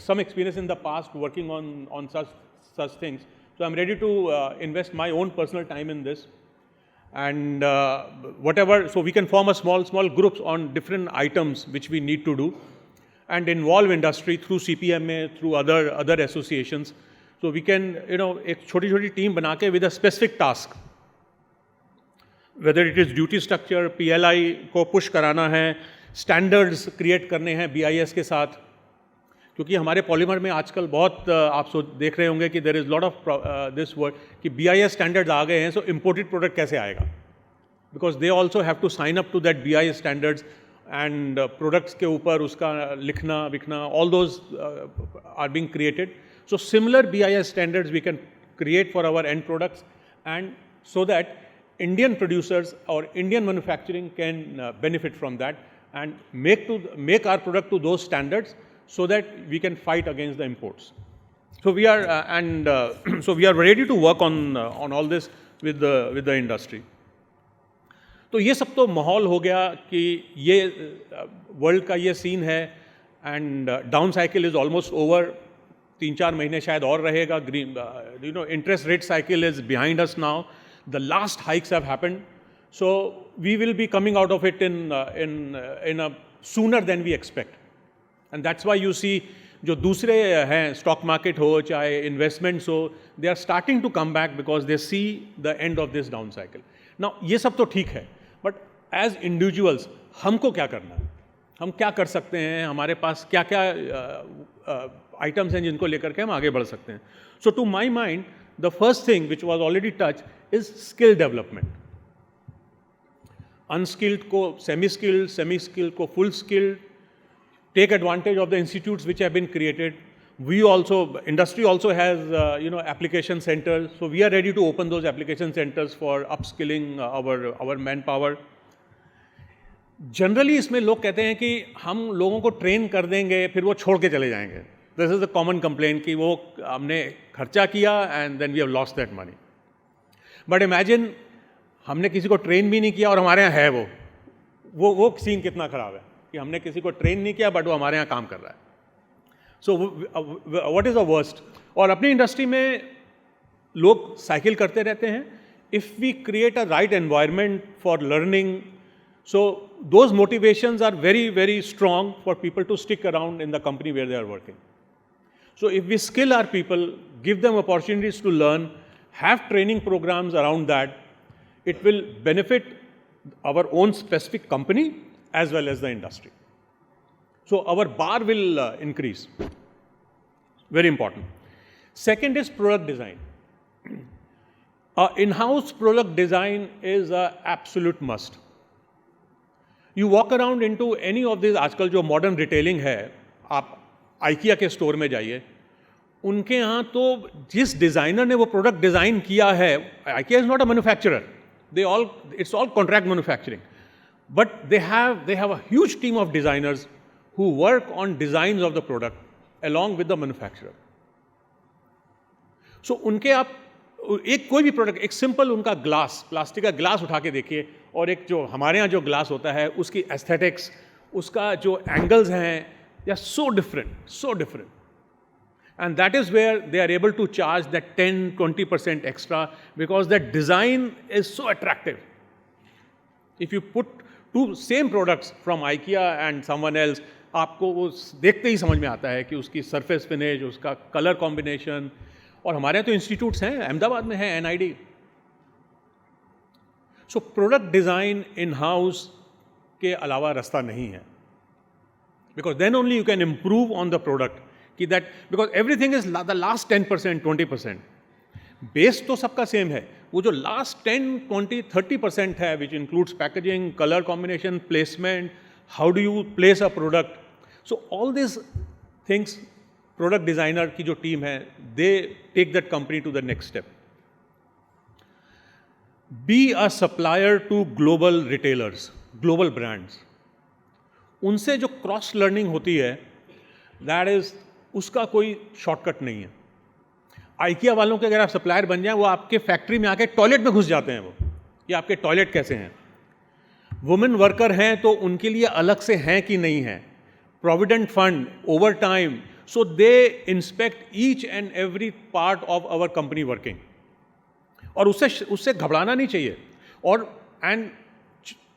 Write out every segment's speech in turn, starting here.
some experience in the past working on such things. So I'm ready to invest my own personal time in this, and whatever. So we can form a small groups on different items which we need to do, and involve industry through CPMA, through other associations. So we can, एक छोटी team बना के with a specific task. Whether it is duty structure, PLI को push कराना है, standards create करने हैं BIS के साथ, क्योंकि हमारे पॉलीमर में आजकल बहुत आप देख रहे होंगे कि there is lot of this word कि BIS standards आ गए हैं, so imported product कैसे आएगा? Because they also have to sign up to that BIS standards, and products के ऊपर उसका लिखना विखना, all those are being created. So similar BIS standards we can create for our end products, and so that Indian producers or Indian manufacturing can benefit from that and make our product to those standards, so that we can fight against the imports. So we are so we are ready to work on all this with the industry. तो ये सब तो माहौल हो गया कि ये world का ये सीन है, and down cycle is almost over. 3-4 महीने शायद और रहेगा. Interest rate cycle is behind us now. The last hikes have happened, so we will be coming out of it in a sooner than we expect, and that's why you see जो दूसरे हैं stock market हो चाहे investments हो, they are starting to come back because they see the end of this down cycle. Now ये सब तो ठीक है, but as individuals हमको क्या करना है, हम क्या कर सकते हैं, हमारे पास क्या क्या items हैं जिनको लेकर के हम आगे बढ़ सकते हैं. So to my mind, the first thing which was already touched is skill development. Unskilled को semi-skilled, semi-skilled को full skilled. Take advantage of the institutes which have been created. Industry also has application centers. So we are ready to open those application centers for upskilling our manpower. Generally इसमें लोग कहते हैं कि हम लोगों को train कर देंगे फिर वो छोड़ के चले जाएंगे. This is the common complaint कि वो हमने खर्चा किया and then we have lost that money. But imagine हमने किसी को ट्रेन भी नहीं किया और हमारे यहाँ है वो सीन कितना ख़राब है कि हमने किसी को ट्रेन नहीं किया बट वो हमारे यहाँ काम कर रहा है. So what is the worst. और अपनी इंडस्ट्री में लोग साइकिल करते रहते हैं. If we create a right environment for learning, so those motivations are very very strong for people to stick around in the company where they are working. So if we skill our people, give them opportunities to learn, have training programs around that, it will benefit our own specific company as well as the industry. So our bar will increase. Very important. Second is product design. In-house product design is an absolute must. You walk around into any of these, आजकल जो modern retailing है, आप IKEA के store में जाइए, उनके यहाँ तो जिस डिज़ाइनर ने वो प्रोडक्ट डिज़ाइन किया है, IKEA is not a manufacturer, it's all contract manufacturing, but they have a huge team of designers who work on designs of the product along with the manufacturer. So उनके आप एक कोई भी product, एक simple उनका glass, plastic का glass उठा के देखिए, और एक जो हमारे यहाँ जो ग्लास होता है उसकी एस्थेटिक्स, उसका जो एंगल्स हैं, they are so different. And that is where they are able to charge that 10-20% extra, because that design is so attractive. If you put two same products from IKEA and someone else, आपको वो देखते ही समझ में आता है कि उसकी surface finish, उसका कलर कॉम्बिनेशन. और हमारे यहाँ तो इंस्टीट्यूट्स हैं, अहमदाबाद में है NID. So product design in house के अलावा रास्ता नहीं है, because then only you can improve on the product. That because everything is the last 10%, 20%. Base तो सबका सेम है, वो जो last 10, 20, 30% है, which includes packaging, color combination, placement, how do you place a product. So all these things, product designer की जो team है, they take that company to the next step. Be a supplier to global retailers, global brands. उनसे जो cross learning होती है, that is, उसका कोई shortcut नहीं है. आइकिया वालों के अगर आप सप्लायर बन जाएं, वो आपके फैक्ट्री में आके टॉयलेट में घुस जाते हैं, वो कि आपके टॉयलेट कैसे हैं. वुमेन वर्कर हैं तो उनके लिए अलग से हैं कि नहीं है. Provident fund, over time, So they inspect each and every part of our company working. और उससे घबराना नहीं चाहिए. और एंड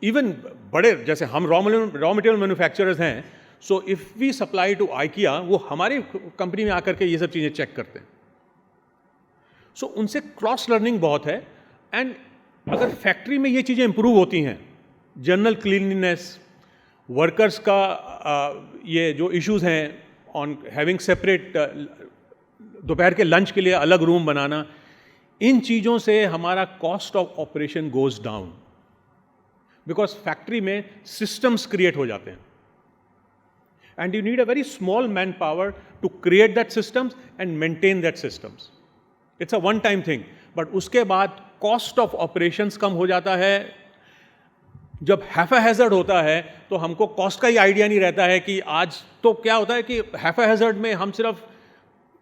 इवन बड़े जैसे हम रॉ मटेरियल मैन्युफैक्चरर्स हैं, so if we supply to IKEA, वो हमारी कंपनी में आकर के ये सब चीज़ें चेक करते हैं. सो उनसे क्रॉस लर्निंग बहुत है. एंड अगर फैक्ट्री में ये चीज़ें इंप्रूव होती हैं, जनरल क्लीनलीनेस, वर्कर्स का ये जो इश्यूज़ हैं ऑन हैविंग सेपरेट, दोपहर के लंच के लिए अलग रूम बनाना, इन चीज़ों से हमारा cost of operation goes down, because factory में सिस्टम्स क्रिएट हो जाते हैं. And you need a very small man power to create that systems and maintain that systems. It's a one time thing, but उसके बाद cost of operations कम हो जाता है. जब हैफा-हैज़र्ड होता है तो हमको कॉस्ट का ही आइडिया नहीं रहता है कि आज तो क्या होता है कि हैफा-हैज़र्ड में हम सिर्फ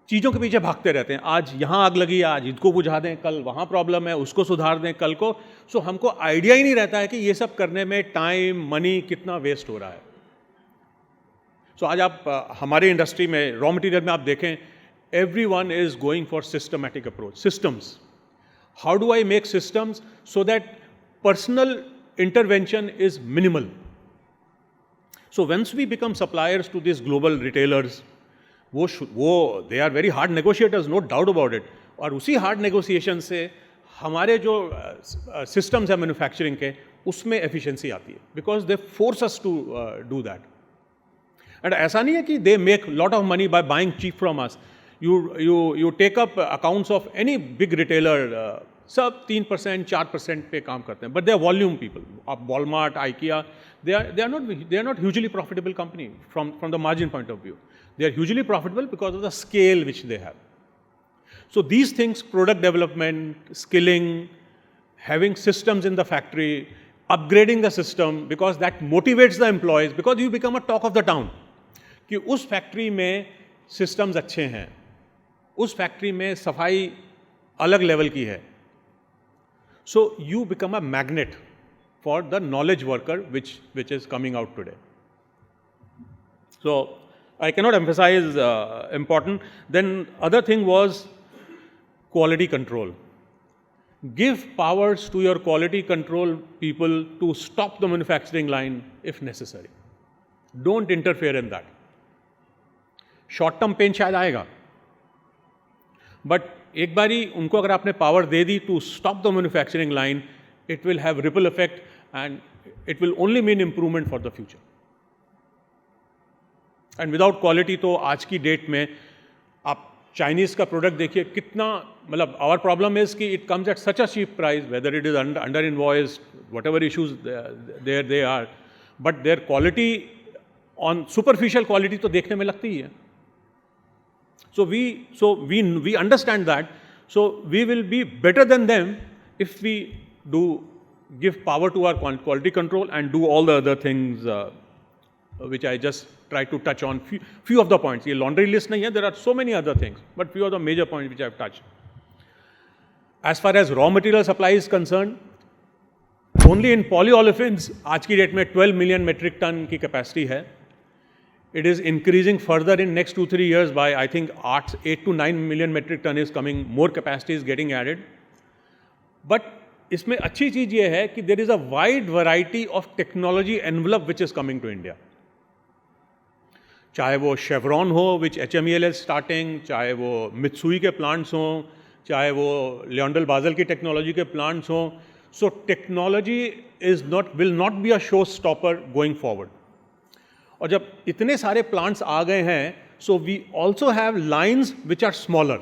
चीज़ों के पीछे भागते रहते हैं. आज यहाँ आग लगी, आज इसको बुझा दें, कल वहाँ प्रॉब्लम है, उसको सुधार दें कल को. सो हमको आइडिया ही नहीं रहता है कि ये सब करने में टाइम, मनी कितना वेस्ट हो रहा है. सो आज आप हमारे इंडस्ट्री में रॉ मटेरियल में आप देखें, everyone is going for systematic approach. Systems. How do I make systems so that personal intervention is minimal? So once we become suppliers to these global retailers, वो they are very hard negotiators, no doubt about it. और उसी hard negotiation से हमारे जो systems है manufacturing के, उसमें efficiency आती है, because they force us to do that. And ऐसा नहीं है कि they make lot of money by buying cheap from us. You take up accounts of any big retailer, सब 3%, 4% पे काम करते हैं, but they are volume people. आप Walmart, IKEA, they are not hugely profitable company from the margin point of view. They are hugely profitable because of the scale which they have. So these things, product development, skilling, having systems in the factory, upgrading the system, because that motivates the employees, because you become a talk of the town. कि उस factory में systems अच्छे हैं, उस factory में सफाई अलग level की है. So you become a magnet for the knowledge worker which is coming out today. So I cannot emphasize important. Then other thing was quality control. Give powers to your quality control people to stop the manufacturing line if necessary. Don't interfere in that. Short term pain शायद आएगा, but एक बारी उनको अगर आपने power दे दी to stop the manufacturing line, it will have ripple effect and it will only mean improvement for the future. And without quality तो आज की डेट में आप चाइनीज़ का प्रोडक्ट देखिए कितना, मतलब आवर प्रॉब्लम इज कि it comes at such a cheap price, whether it is under invoice, whatever issues there they are, but their quality on superficial quality तो देखने में लगती ही है. So we understand that. So we will be better than them if we give power to our quality control and do all the other things which I just try to touch on. Few of the points. ये laundry list नहीं है. There are so many other things, but few of the major points which I have touched. As far as raw material supply is concerned, only in polyolefins आज की date में 12 million metric ton की capacity है. It is increasing further in next 2-3 years by, I think, 8 to 9 million metric ton is coming. More capacity is getting added. But इसमें अच्छी चीज़ ये है कि there is a wide variety of technology envelope which is coming to India. चाहे वो Chevron हो, which HMEL is starting, चाहे वो Mitsui के plants हों, चाहे वो Lyondell-Basel की technology के plants हों. So technology will not be a showstopper going forward. और जब इतने सारे प्लांट्स आ गए हैं, so we also have lines which are smaller.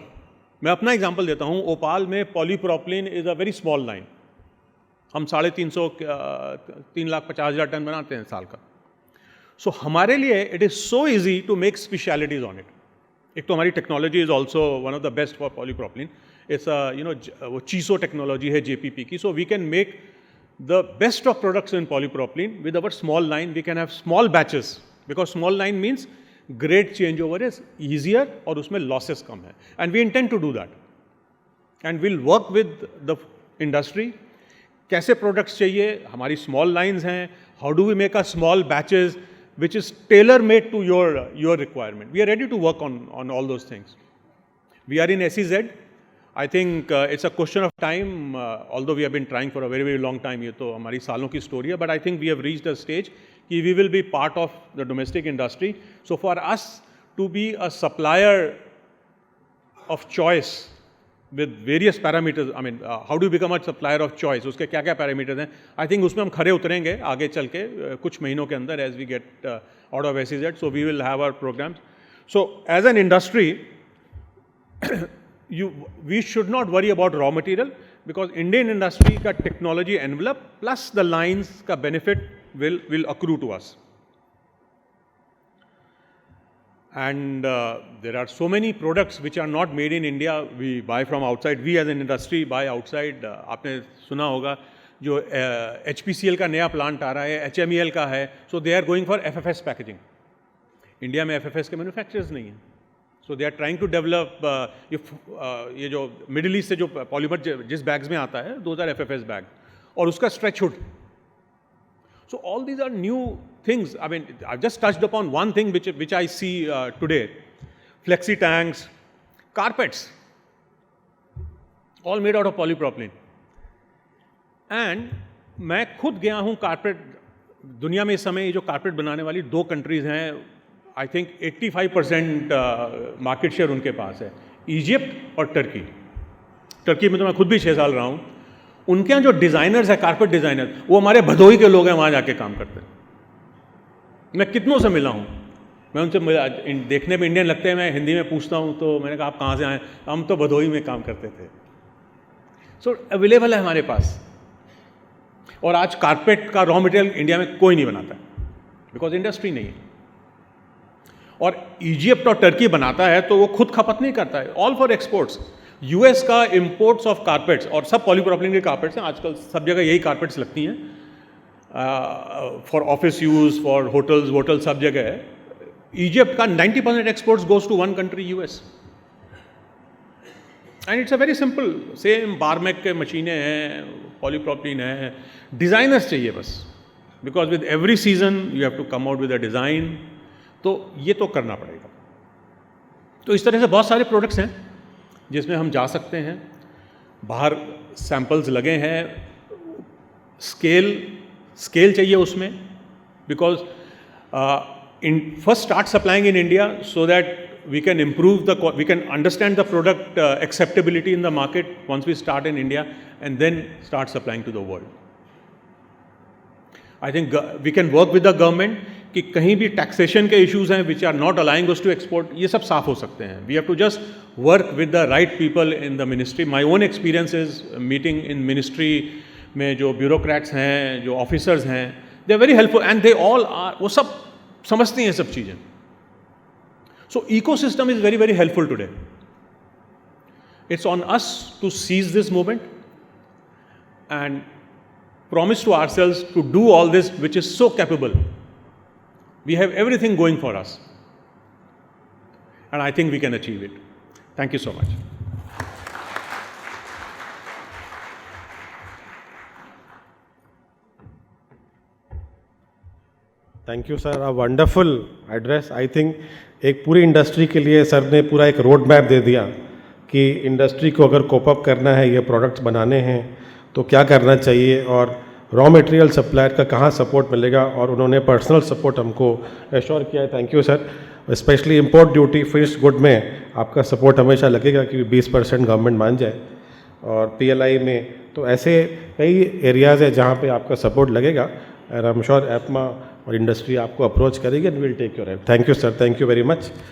मैं अपना एग्जांपल देता हूँ. ओपाल में polypropylene is a very small line. हम 3,50,000 टन बनाते हैं साल का. सो हमारे लिए it is so easy to make specialities on it. एक तो हमारी technology is also one of the best for polypropylene. It's वो चीसो टेक्नोलॉजी है JPP की. So we can make the best of products in polypropylene with our small line. We can have small batches because small line means grade changeover is easier और उसमें losses कम है. And we intend to do that. And we'll work with the industry. कैसे products चाहिए, हमारी small lines हैं. How do we make a small batches which is tailor-made to your requirement. We are ready to work on all those things. We are in SEZ. I think it's a question of time, although we have been trying for a very, very long time. ये तो हमारी सालों की story है, but I think we have reached a stage कि we will be part of the domestic industry. So for us to be a supplier of choice with various parameters, I mean, how do you become a supplier of choice? उसके क्या क्या parameters हैं? I think उसमें हम खरे उतरेंगे आगे चल के कुछ महीनों के अंदर as we get out of SEZ. So we will have our programs. So as an industry, we should not worry about raw material because Indian industry का technology envelope plus the lines का benefit will accrue to us. And there are so many products which are not made in India, we buy from outside. We as an industry buy outside. आपने सुना होगा जो HPCL का नया plant आ रहा है, HMEL का है, so they are going for FFS packaging. India में FFS के मैन्युफैक्चरर्स नहीं हैं. So they are trying to develop ये जो मिडिल ईस्ट से जो पॉलीमर जिस बैग्स में आता है, those are FFS बैग और उसका stretch hood. So all these are new things. I mean, I've just touched upon one thing which I see today. Flexi tanks, carpets, all made out of polypropylene. And मैं खुद गया हूँ carpet, दुनिया में इस समय ये जो कारपेट बनाने वाली 2 कंट्रीज़ हैं, आई थिंक 85% मार्केट शेयर उनके पास है, इजिप्ट और टर्की. टर्की में तो मैं खुद भी 6 साल रहा हूँ. उनके यहाँ जो डिज़ाइनर्स हैं, कारपेट डिज़ाइनर, वो हमारे भदोही के लोग हैं, वहाँ जाके काम करते हैं. मैं कितनों से मिला हूँ, मैं उनसे मिला, देखने में इंडियन लगते हैं, मैं हिंदी में पूछता हूँ तो मैंने कहा आप कहाँ से आए? हम तो भदोही में काम करते थे. सो अवेलेबल है हमारे पास. और आज कारपेट का रॉ मटेरियल इंडिया में कोई नहीं बनाता बिकॉज इंडस्ट्री नहीं है. और इजिप्ट और टर्की बनाता है तो वो खुद खपत नहीं करता है, ऑल फॉर एक्सपोर्ट्स. यूएस का इंपोर्ट्स ऑफ कारपेट्स, और सब पॉलीप्रोपिलीन के कारपेट्स हैं, आजकल सब जगह यही कारपेट्स लगती हैं for office use, for hotel सब जगह है. इजिप्ट का 90% exports goes to one country, US. And it's a very simple, same बारमेक के मशीनें हैं, पॉलीप्रोपिलीन है, डिज़ाइनर्स चाहिए बस, because with every season you have to come out with a design. तो ये तो करना पड़ेगा. तो इस तरह से बहुत सारे प्रोडक्ट्स हैं जिसमें हम जा सकते हैं. बाहर सैम्पल्स लगे हैं, स्केल चाहिए उसमें, because first start supplying in India so that we can understand the product acceptability in the market once we start in India and then start supplying to the world. I think we can work with the government कि कहीं भी taxation के issues हैं which are not allowing us to export, ये सब साफ हो सकते हैं. We have to just work with the right people in the ministry. My own experience is meeting in ministry में जो bureaucrats हैं, जो officers हैं, they are very helpful and they all are, वो सब समझती हैं सब चीज़ें. So ecosystem is very, very helpful today. It's on us to seize this moment and promise to ourselves to do all this which is so capable. We have everything going for us. And I think we can achieve it. Thank you so much. Thank you sir, a wonderful address. I think एक पूरी industry के लिए sir ने पूरा एक road map दे दिया कि industry को अगर कोप अप करना है, ये प्रोडक्ट्स बनाने हैं तो क्या करना चाहिए, और रॉ मटेरियल सप्लायर का कहाँ सपोर्ट मिलेगा, और उन्होंने पर्सनल सपोर्ट हमको एश्योर किया है. Thank you sir. Specially import duty finished good में आपका सपोर्ट हमेशा लगेगा क्योंकि 20% गवर्नमेंट मान जाए, और PLI में तो ऐसे कई एरियाज़ है जहाँ पे आपका सपोर्ट लगेगा. एंड आई एम श्योर एपमा और इंडस्ट्री आपको अप्रोच करेगी and will take your help. Thank you sir, thank you very much.